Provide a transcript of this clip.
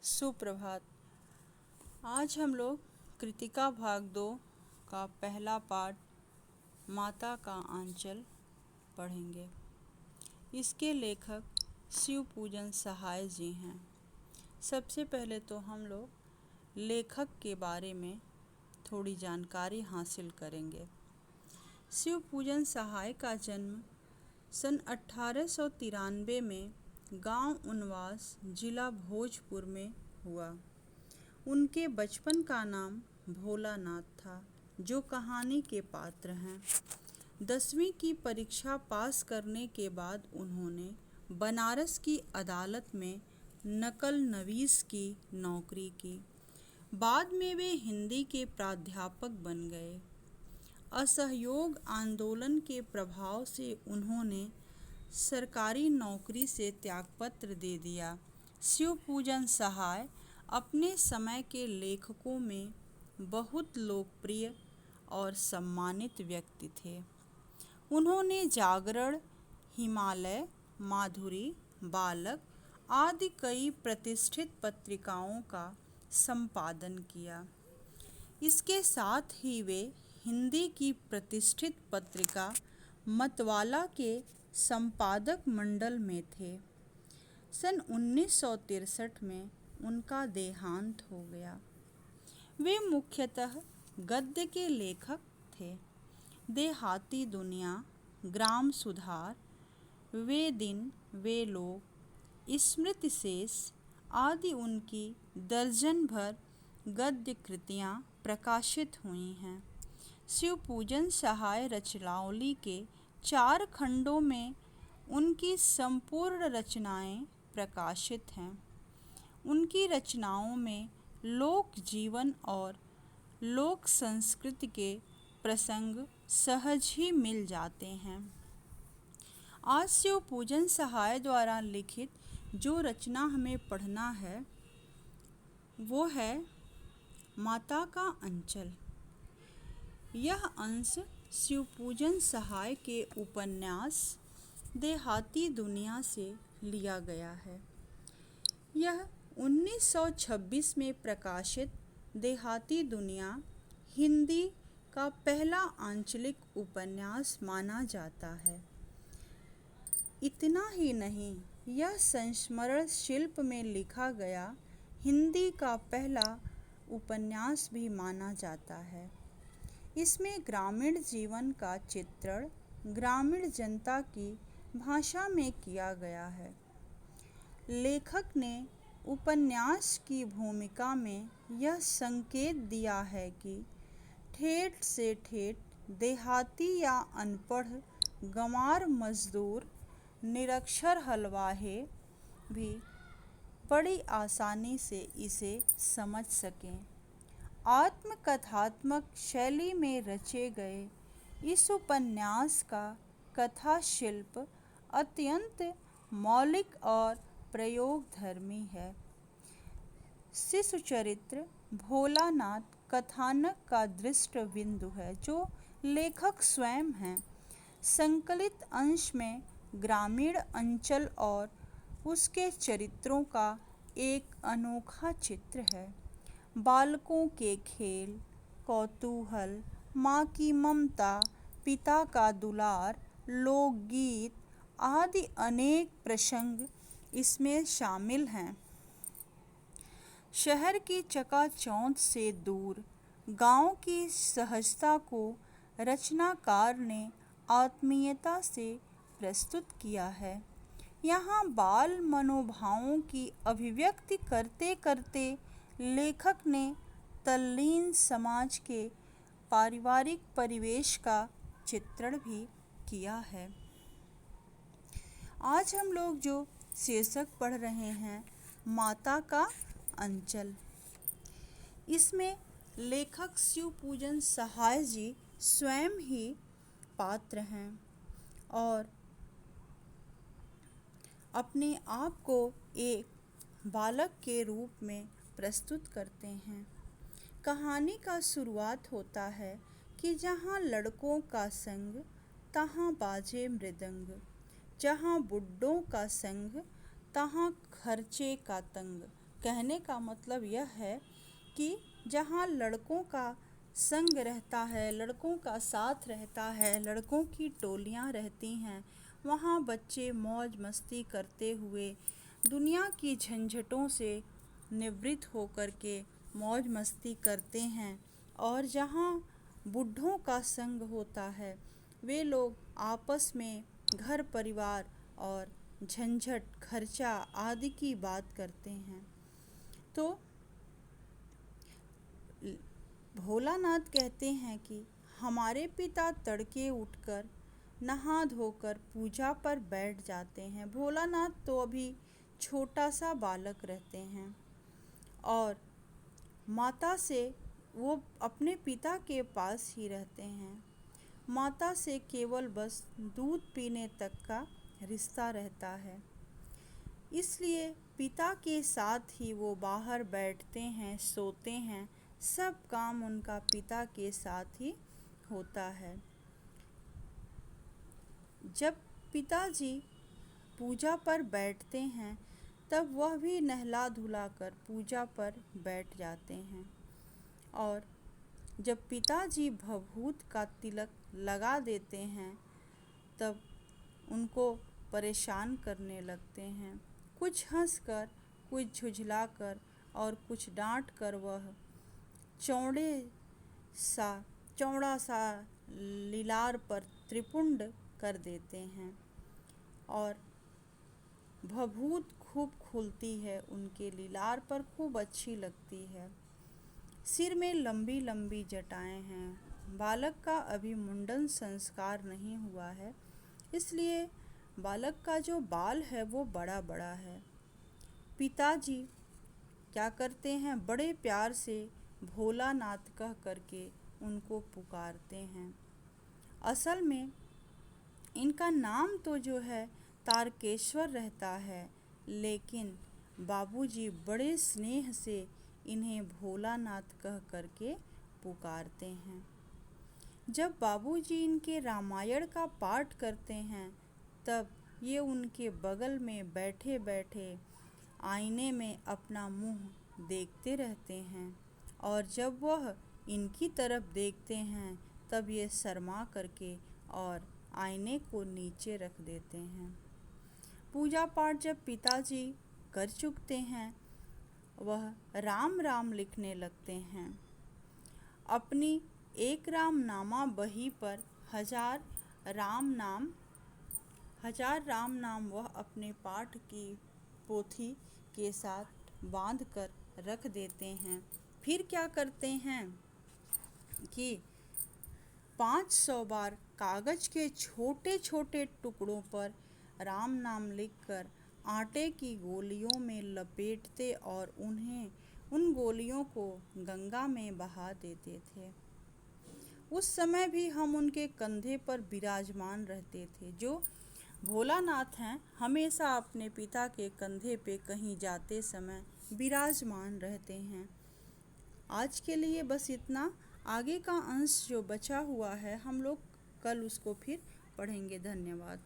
सुप्रभात। आज हम लोग कृतिका भाग 2 का पहला पाठ माता का आंचल पढ़ेंगे। इसके लेखक शिवपूजन सहाय जी हैं। सबसे पहले तो हम लोग लेखक के बारे में थोड़ी जानकारी हासिल करेंगे। शिवपूजन सहाय का जन्म सन 1893 में गांव उनवास, जिला भोजपुर में हुआ। उनके बचपन का नाम भोलानाथ था, जो कहानी के पात्र हैं। 10वीं की परीक्षा पास करने के बाद उन्होंने बनारस की अदालत में नकल नवीस की नौकरी की। बाद में वे हिंदी के प्राध्यापक बन गए। असहयोग आंदोलन के प्रभाव से उन्होंने सरकारी नौकरी से त्यागपत्र दे दिया। शिवपूजन सहाय अपने समय के लेखकों में बहुत लोकप्रिय और सम्मानित व्यक्ति थे। उन्होंने जागरण, हिमालय, माधुरी, बालक आदि कई प्रतिष्ठित पत्रिकाओं का संपादन किया। इसके साथ ही वे हिंदी की प्रतिष्ठित पत्रिका मतवाला के संपादक मंडल में थे। सन 1963 में उनका देहांत हो गया। वे मुख्यतः गद्य के लेखक थे। देहाती दुनिया, ग्राम सुधार, वे दिन वे लोग, स्मृति शेष आदि उनकी दर्जन भर गद्य कृतियाँ प्रकाशित हुई हैं। शिवपूजन सहाय रचनावली के 4 खंडों में उनकी संपूर्ण रचनाएं प्रकाशित हैं। उनकी रचनाओं में लोक जीवन और लोक संस्कृति के प्रसंग सहज ही मिल जाते हैं। आज शिवपूजन सहाय द्वारा लिखित जो रचना हमें पढ़ना है वो है माता का अंचल। यह अंश शिवपूजन सहाय के उपन्यास देहाती दुनिया से लिया गया है। यह 1926 में प्रकाशित देहाती दुनिया हिंदी का पहला आंचलिक उपन्यास माना जाता है। इतना ही नहीं, यह संस्मरण शिल्प में लिखा गया हिंदी का पहला उपन्यास भी माना जाता है। इसमें ग्रामीण जीवन का चित्रण ग्रामीण जनता की भाषा में किया गया है। लेखक ने उपन्यास की भूमिका में यह संकेत दिया है कि ठेठ से ठेठ देहाती या अनपढ़ गंवार मजदूर, निरक्षर हलवाहे भी बड़ी आसानी से इसे समझ सकें। आत्मकथात्मक शैली में रचे गए इस उपन्यास का कथा शिल्प अत्यंत मौलिक और प्रयोगधर्मी है। शिशु चरित्र भोलानाथ कथानक का दृष्ट बिंदु है, जो लेखक स्वयं हैं। संकलित अंश में ग्रामीण अंचल और उसके चरित्रों का एक अनोखा चित्र है। बालकों के खेल, कौतूहल, माँ की ममता, पिता का दुलार, लोकगीत आदि अनेक प्रसंग इसमें शामिल हैं। शहर की चकाचौंध से दूर गांव की सहजता को रचनाकार ने आत्मीयता से प्रस्तुत किया है। यहाँ बाल मनोभावों की अभिव्यक्ति करते करते लेखक ने तल्लीन समाज के पारिवारिक परिवेश का चित्रण भी किया है। आज हम लोग जो शीर्षक पढ़ रहे हैं माता का अंचल, इसमें लेखक शिवपूजन सहाय जी स्वयं ही पात्र हैं और अपने आप को एक बालक के रूप में प्रस्तुत करते हैं। कहानी का शुरुआत होता है कि जहाँ लड़कों का संग तहाँ बाजे मृदंग, जहाँ बुड्ढों का संग तहाँ खर्चे का तंग। कहने का मतलब यह है कि जहाँ लड़कों का संग रहता है, लड़कों का साथ रहता है, लड़कों की टोलियाँ रहती हैं, वहाँ बच्चे मौज मस्ती करते हुए दुनिया की झंझटों से निवृत्त होकर के मौज मस्ती करते हैं। और जहाँ बूढ़ों का संग होता है, वे लोग आपस में घर परिवार और झंझट खर्चा आदि की बात करते हैं। तो भोलानाथ कहते हैं कि हमारे पिता तड़के उठकर नहा धोकर पूजा पर बैठ जाते हैं। भोलानाथ तो अभी छोटा सा बालक रहते हैं और माता से वो अपने पिता के पास ही रहते हैं। माता से केवल बस दूध पीने तक का रिश्ता रहता है, इसलिए पिता के साथ ही वो बाहर बैठते हैं, सोते हैं, सब काम उनका पिता के साथ ही होता है। जब पिताजी पूजा पर बैठते हैं तब वह भी नहला धुला कर पूजा पर बैठ जाते हैं। और जब पिताजी भभूत का तिलक लगा देते हैं तब उनको परेशान करने लगते हैं। कुछ हंसकर, कुछ झुझलाकर और कुछ डांट कर वह सा चौड़ा सा लीलार पर त्रिपुंड कर देते हैं और भभूत खूब खुलती है, उनके लीलार पर खूब अच्छी लगती है। सिर में लंबी लंबी जटाएं हैं। बालक का अभी मुंडन संस्कार नहीं हुआ है, इसलिए बालक का जो बाल है वो बड़ा बड़ा है। पिताजी क्या करते हैं, बड़े प्यार से भोलानाथ कह करके उनको पुकारते हैं। असल में इनका नाम तो जो है तारकेश्वर रहता है, लेकिन बाबूजी बड़े स्नेह से इन्हें भोलानाथ कह करके पुकारते हैं। जब बाबूजी इनके रामायण का पाठ करते हैं तब ये उनके बगल में बैठे बैठे आईने में अपना मुंह देखते रहते हैं और जब वह इनकी तरफ देखते हैं तब ये शर्मा करके और आईने को नीचे रख देते हैं। पूजा पाठ जब पिताजी कर चुकते हैं, वह राम राम लिखने लगते हैं। अपनी एक राम नामा बही पर हजार राम नाम वह अपने पाठ की पोथी के साथ बांध कर रख देते हैं। फिर क्या करते हैं कि 500 बार कागज के छोटे छोटे टुकड़ों पर राम नाम लिखकर आटे की गोलियों में लपेटते और उन गोलियों को गंगा में बहा देते थे। उस समय भी हम उनके कंधे पर विराजमान रहते थे। जो भोलानाथ हैं, हमेशा अपने पिता के कंधे पे कहीं जाते समय विराजमान रहते हैं। आज के लिए बस इतना। आगे का अंश जो बचा हुआ है हम लोग कल उसको फिर पढ़ेंगे। धन्यवाद।